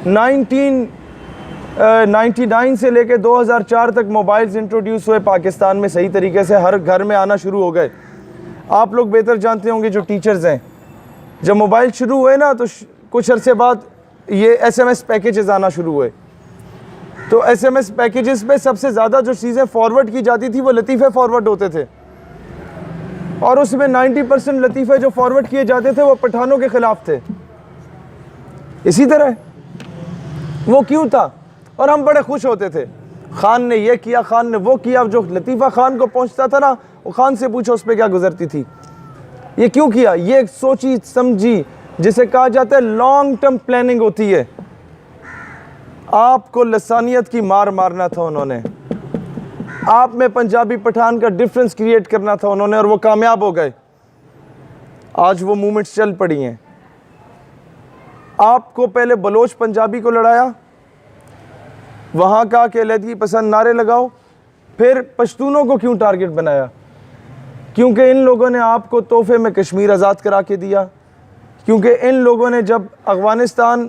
1999 से लेके 2004 तक मोबाइल्स इंट्रोड्यूस हुए पाकिस्तान में, सही तरीके से हर घर में आना शुरू हो गए। आप लोग बेहतर जानते होंगे जो टीचर्स हैं, जब मोबाइल शुरू हुए ना तो कुछ अरसे बाद ये SMS पैकेजेस आना शुरू हुए। तो SMS पैकेजेस पे सबसे ज़्यादा जो चीज़ें फॉरवर्ड की जाती थी वो लतीफ़े फॉरवर्ड होते थे, और उसमें 90% लतीफ़े जो फॉरवर्ड किए जाते थे वो पठानों के ख़िलाफ़ थे। इसी तरह वो क्यों था, और हम बड़े खुश होते थे, खान ने ये किया, खान ने वो किया। जो लतीफ़ा खान को पहुंचता था ना, वो खान से पूछो उस पर क्या गुजरती थी, ये क्यों किया। ये एक सोची समझी, जिसे कहा जाता है लॉन्ग टर्म प्लानिंग होती है। आपको लसानियत की मार मारना था उन्होंने, आप में पंजाबी पठान का डिफरेंस क्रिएट करना था उन्होंने, और वो कामयाब हो गए। आज वो मूवमेंट्स चल पड़ी हैं। आपको पहले बलोच पंजाबी को लड़ाया, वहाँ का कि अलहदगी पसंद नारे लगाओ, फिर पश्तूनों को क्यों टारगेट बनाया, क्योंकि इन लोगों ने आपको तोहफे में कश्मीर आज़ाद करा के दिया। क्योंकि इन लोगों ने जब अफ़गानिस्तान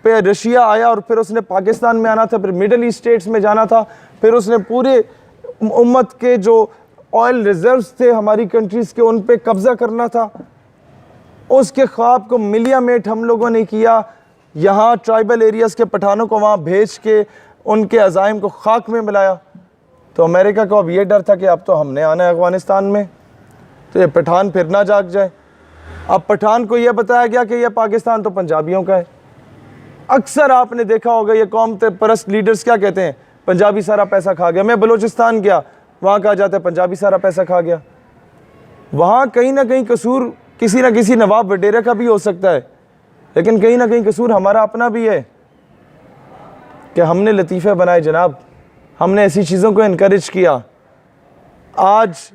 पे रशिया आया और फिर उसने पाकिस्तान में आना था, फिर मिडल ईस्ट स्टेट्स में जाना था, फिर उसने पूरे उम्मत के जो ऑयल रिजर्व्स थे हमारी कंट्रीज़ के, उन पे कब्ज़ा करना था। उसके ख्वाब को मिलिया मेट हम लोगों ने किया। यहाँ ट्राइबल एरियाज़ के पठानों को वहाँ भेज के उनके अज़ाइम को खाक में मिलाया। तो अमेरिका को अब ये डर था कि अब तो हमने आना है अफ़गानिस्तान में, तो ये पठान फिर ना जाग जाए। अब पठान को यह बताया गया कि यह पाकिस्तान तो पंजाबियों का है। अक्सर आपने देखा होगा ये कौम परस्त लीडर्स क्या कहते हैं, पंजाबी सारा पैसा खा गया। मैं बलूचिस्तान गया, वहाँ कहा जाता है पंजाबी सारा पैसा खा गया। वहाँ कहीं ना कहीं कसूर किसी न किसी नवाब वडेरा का भी हो सकता है, लेकिन कहीं ना कहीं कसूर हमारा अपना भी है कि हमने लतीफ़े बनाए जनाब, हमने ऐसी चीज़ों को इनकरेज किया। आज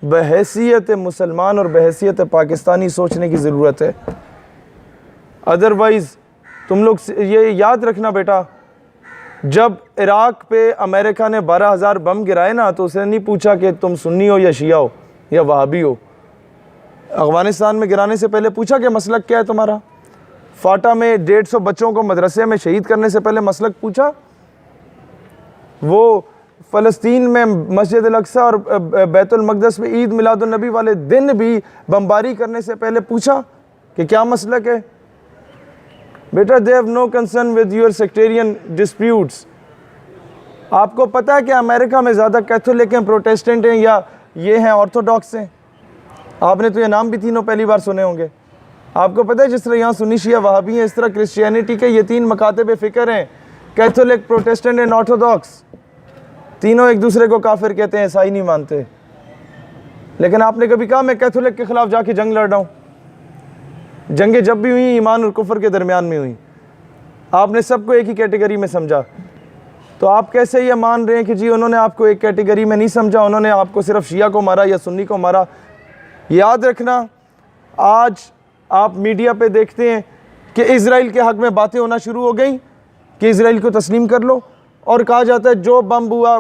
बहैसियत मुसलमान और बहैसियत पाकिस्तानी सोचने की ज़रूरत है। अदरवाइज़ तुम लोग ये याद रखना बेटा, जब इराक़ पे अमेरिका ने 12,000 बम गिराए ना, तो उसने नहीं पूछा कि तुम सुन्नी हो या शिया हो या वहाबी हो। अफ़गानिस्तान में गिराने से पहले पूछा कि मसलक क्या है तुम्हारा। फाटा में 150 बच्चों को मदरसे में शहीद करने से पहले मसलक पूछा। वो फ़लस्तीन में मस्जिद अल-अक़सा और बैतुल मक़दस में ईद मिलादुन नबी वाले दिन भी बमबारी करने से पहले पूछा कि क्या मसलक है। बेटा, they have no concern with your sectarian disputes. आपको पता है कि अमेरिका में ज़्यादा कैथोलिक हैं, प्रोटेस्टेंट हैं, या ये हैं ऑर्थोडॉक्स हैं। आपने तो ये नाम भी तीनों पहली बार सुने होंगे। आपको पता है जिस तरह यहाँ सुन्नी शिया वहाबी हैं, इस तरह क्रिश्चियनिटी के ये 3 मकातब फ़िक्र हैं, कैथोलिक, प्रोटेस्टेंट एंड ऑर्थोडॉक्स। तीनों एक दूसरे को काफिर कहते हैं, ईसाई नहीं मानते। लेकिन आपने कभी कहा मैं कैथोलिक के ख़िलाफ़ जाके जंग लड़ रहा हूँ? जंगें जब भी हुई ईमान और कुफर के दरमियान में हुई। आपने सबको एक ही कैटेगरी में समझा। तो आप कैसे ये मान रहे हैं कि जी उन्होंने आपको एक कैटेगरी में नहीं समझा, उन्होंने आपको सिर्फ शिया को मारा या सुन्नी को मारा? याद रखना, आज आप मीडिया पे देखते हैं कि इज़राइल के हक़ में बातें होना शुरू हो गई कि इज़राइल को तस्लीम कर लो, और कहा जाता है जो बम हुआ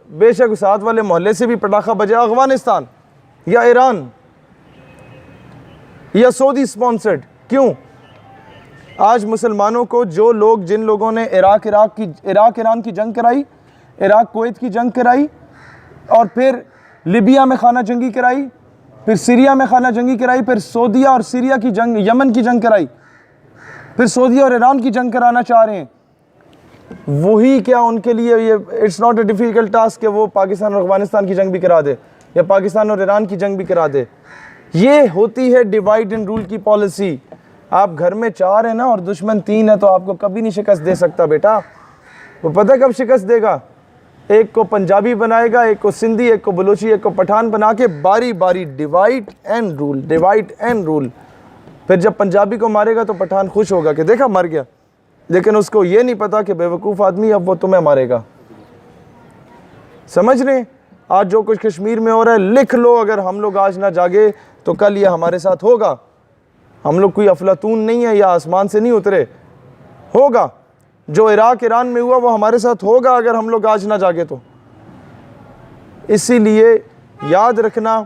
बेशक साथ वाले मोहल्ले से भी पटाखा बजा, अफ़गानिस्तान या ईरान या सऊदी स्पॉन्सर्ड। क्यों? आज मुसलमानों को जो लोग, जिन लोगों ने इराक ईरान की जंग कराई, इराक कुवैत की जंग कराई, और फिर लिबिया में खाना जंगी कराई, फिर सीरिया में खाना जंगी कराई, फिर सऊदीया और सीरिया की जंग, यमन की जंग कराई, फिर सऊदी और ईरान की जंग कराना चाह रहे हैं, वही क्या उनके लिए ये it's not a difficult task कि वो पाकिस्तान और अफ़गानिस्तान की जंग भी करा दे या पाकिस्तान और ईरान की जंग भी करा दे। ये होती है डिवाइड एंड रूल की पॉलिसी। आप घर में 4 हैं ना और दुश्मन 3 है, तो आपको कभी नहीं शिकस्त दे सकता बेटा। वो पता कब शिकस्त देगा? एक को पंजाबी बनाएगा, एक को सिंधी, एक को बलोची, एक को पठान बना के बारी बारी divide and rule, divide and rule. फिर जब पंजाबी को मारेगा तो पठान खुश होगा कि देखा मर गया, लेकिन उसको ये नहीं पता कि बेवकूफ़ आदमी अब वो तुम्हें मारेगा। समझ रहे? आज जो कुछ कश्मीर में हो रहा है, लिख लो, अगर हम लोग आज ना जागे तो कल ये हमारे साथ होगा। हम लोग कोई अफलातून नहीं है या आसमान से नहीं उतरे, होगा। जो इराक ईरान में हुआ वो हमारे साथ होगा अगर हम लोग आज ना जागे तो। इसीलिए याद रखना,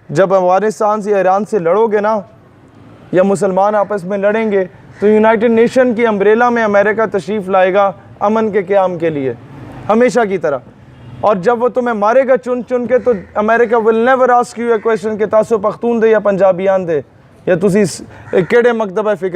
जब अफगानिस्तान से या ईरान से लड़ोगे ना, या मुसलमान आपस में लड़ेंगे, तो यूनाइटेड नेशन की अम्ब्रेला में अमेरिका तशरीफ़ लाएगा अमन के क़याम के लिए, हमेशा की तरह। और जब वो तुम्हें मारेगा चुन चुन के, तो America will never ask U A question कि तासो पख्तून दे या पंजाबियान दे, या तुसी केड़े मकतब है फिक्र